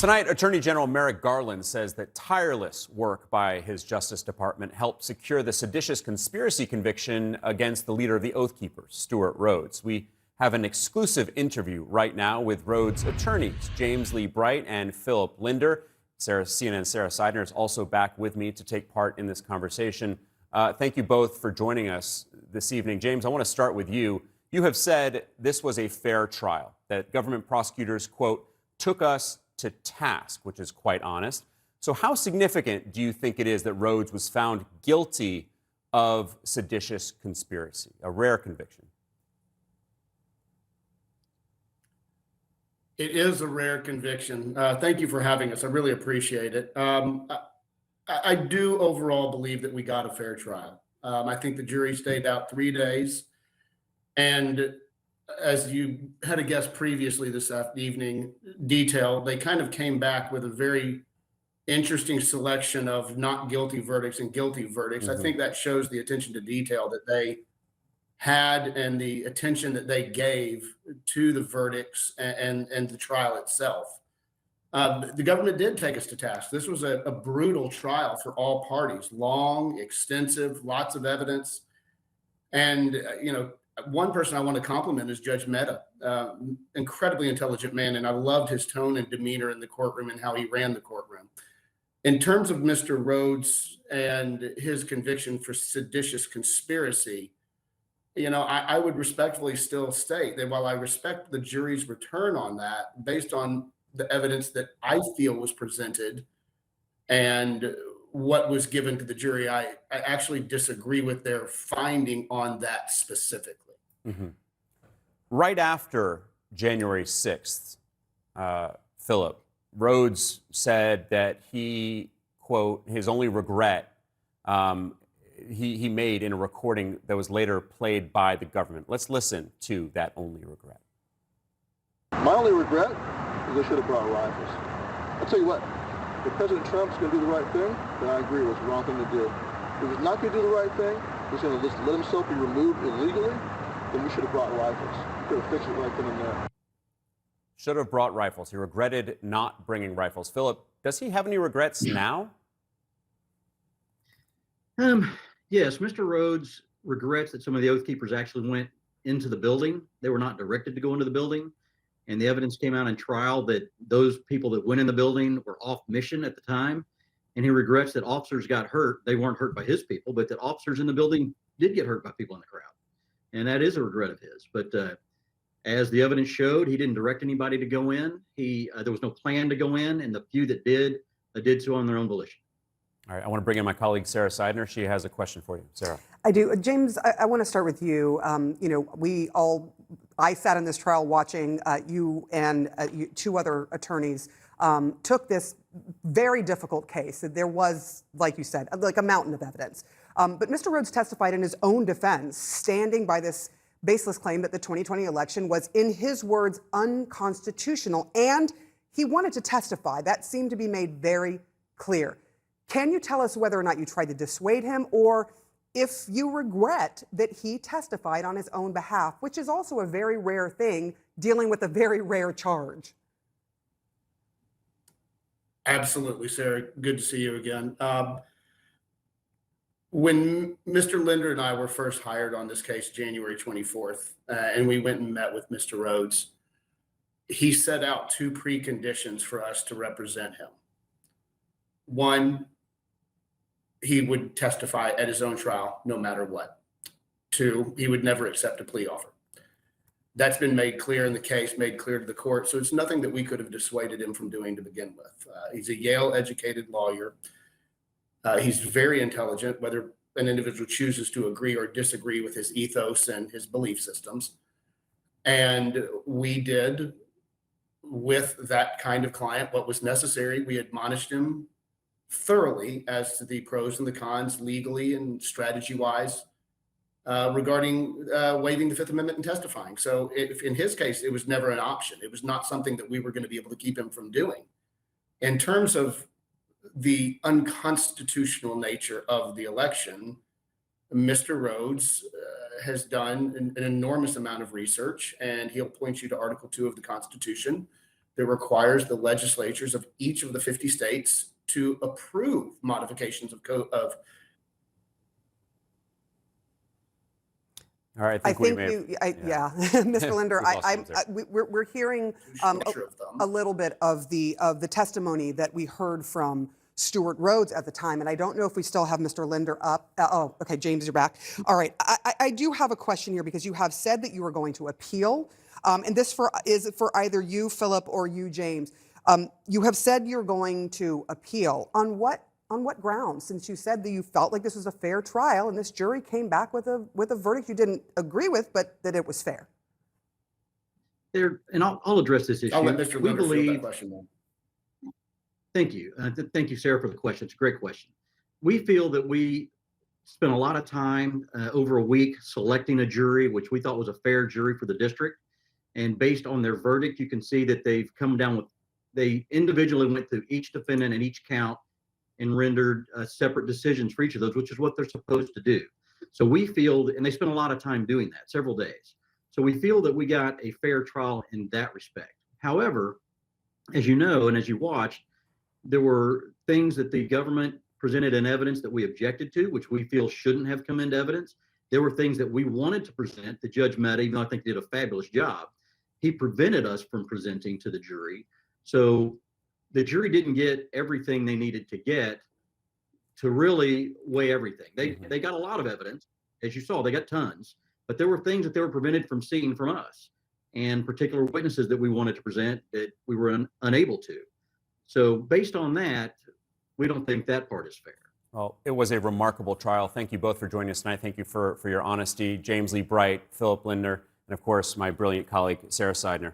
Tonight, Attorney General Merrick Garland says that tireless work by his Justice Department helped secure the seditious conspiracy conviction against the leader of the Oath Keepers, Stewart Rhodes. We have an exclusive interview right now with Rhodes' attorneys, James Lee Bright and Philip Linder. CNN's Sarah Seidner is also back with me to take part in this conversation. Thank you both for joining us this evening. James, I want to start with you. You have said this was a fair trial, that government prosecutors, quote, took us to task, which is quite honest. So how significant do you think it is that Rhodes was found guilty of seditious conspiracy, a rare conviction? It is a rare conviction. Thank you for having us. I really appreciate it. I do overall believe that we got a fair trial. I think the jury stayed out 3 days. And as you had a guest previously this evening detailed, they kind of came back with a very interesting selection of not guilty verdicts and guilty verdicts. I think that shows the attention to detail that they had and the attention that they gave to the verdicts and the trial itself. The government did take us to task. This was a brutal trial for all parties, long, extensive, lots of evidence. And, one person I want to compliment is Judge Mehta, incredibly intelligent man, and I loved his tone and demeanor in the courtroom and how he ran the courtroom. In terms of Mr. Rhodes and his conviction for seditious conspiracy, I would respectfully still state that while I respect the jury's return on that, based on the evidence that I feel was presented and what was given to the jury, I actually disagree with their finding on that specifically. Right after January 6th, Philip, Rhodes said that he, quote, his only regret he made in a recording that was later played by the government. Let's listen to that only regret. My only regret is they should have brought rifles. I'll tell you what, if President Trump's going to do the right thing, then I agree it was the wrong thing to do. If he's not going to do the right thing, he's going to just let himself be removed illegally, then we should have brought rifles. We could have fixed it right then and there. Should have brought rifles. He regretted not bringing rifles. Philip, does he have any regrets now? Yes, Mr. Rhodes regrets that some of the Oath Keepers actually went into the building. They were not directed to go into the building. And the evidence came out in trial that those people that went in the building were off mission at the time. And he regrets that officers got hurt. They weren't hurt by his people, but that officers in the building did get hurt by people in the crowd. And that is a regret of his. But as the evidence showed, he didn't direct anybody to go in. There was no plan to go in, and the few that did so on their own volition. All right, I want to bring in my colleague, Sarah Seidner. She has a question for you. Sarah. I do. James, I want to start with you. I sat in this trial watching you and two other attorneys took this very difficult case. There was, like you said, like a mountain of evidence. But Mr. Rhodes testified in his own defense, standing by this baseless claim that the 2020 election was, in his words, unconstitutional. And he wanted to testify. That seemed to be made very clear. Can you tell us whether or not you tried to dissuade him, or if you regret that he testified on his own behalf, which is also a very rare thing, dealing with a very rare charge? Absolutely, Sarah. Good to see you again. When Mr. Linder and I were first hired on this case, January 24th, and we went and met with Mr. Rhodes, he set out two preconditions for us to represent him. One, he would testify at his own trial no matter what. Two, he would never accept a plea offer. That's been made clear in the case, made clear to the court. So it's nothing that we could have dissuaded him from doing to begin with. He's a Yale-educated lawyer. He's very intelligent, whether an individual chooses to agree or disagree with his ethos and his belief systems. And we did, with that kind of client, what was necessary. We admonished him thoroughly as to the pros and the cons, legally and strategy-wise, regarding waiving the Fifth Amendment and testifying. So if in his case, it was never an option. It was not something that we were going to be able to keep him from doing. In terms of the unconstitutional nature of the election, Mr. Rhodes has done an enormous amount of research, and he'll point you to Article 2 of the Constitution, that requires the legislatures of each of the 50 states to approve modifications of All right, I I think we think may have, you, yeah, Mr. Linder, We lost him there. we're hearing shorter of them. a little bit of the testimony that we heard from Stewart Rhodes at the time, and I don't know if we still have Mr. Linder up. Oh, okay, James, you're back. All right, I do have a question here because you have said that you are going to appeal, and this is for either you, Philip, or you, James. You have said you're going to appeal. On what grounds? Since you said that you felt like this was a fair trial and this jury came back with a verdict you didn't agree with, but that it was fair. And I'll address this issue. I'll let Mr. We Linder field that believe. question then. Thank you. Thank you, Sarah, for the question. It's a great question. We feel that we spent a lot of time over a week selecting a jury, which we thought was a fair jury for the district. And based on their verdict, you can see that they've come down with, they individually went through each defendant and each count and rendered separate decisions for each of those, which is what they're supposed to do. So we feel, and they spent a lot of time doing that, several days. So we feel that we got a fair trial in that respect. However, as you know, and as you watched, there were things that the government presented in evidence that we objected to, which we feel shouldn't have come into evidence. There were things that we wanted to present that Judge Mehta, even though I think did a fabulous job, he prevented us from presenting to the jury. So the jury didn't get everything they needed to get to really weigh everything. They got a lot of evidence, as you saw, they got tons, but there were things that they were prevented from seeing from us, and particular witnesses that we wanted to present that we were unable to. So based on that, we don't think that part is fair. Well, it was a remarkable trial. Thank you both for joining us tonight. Thank you for your honesty. James Lee Bright, Philip Linder, and of course, my brilliant colleague, Sarah Seidner.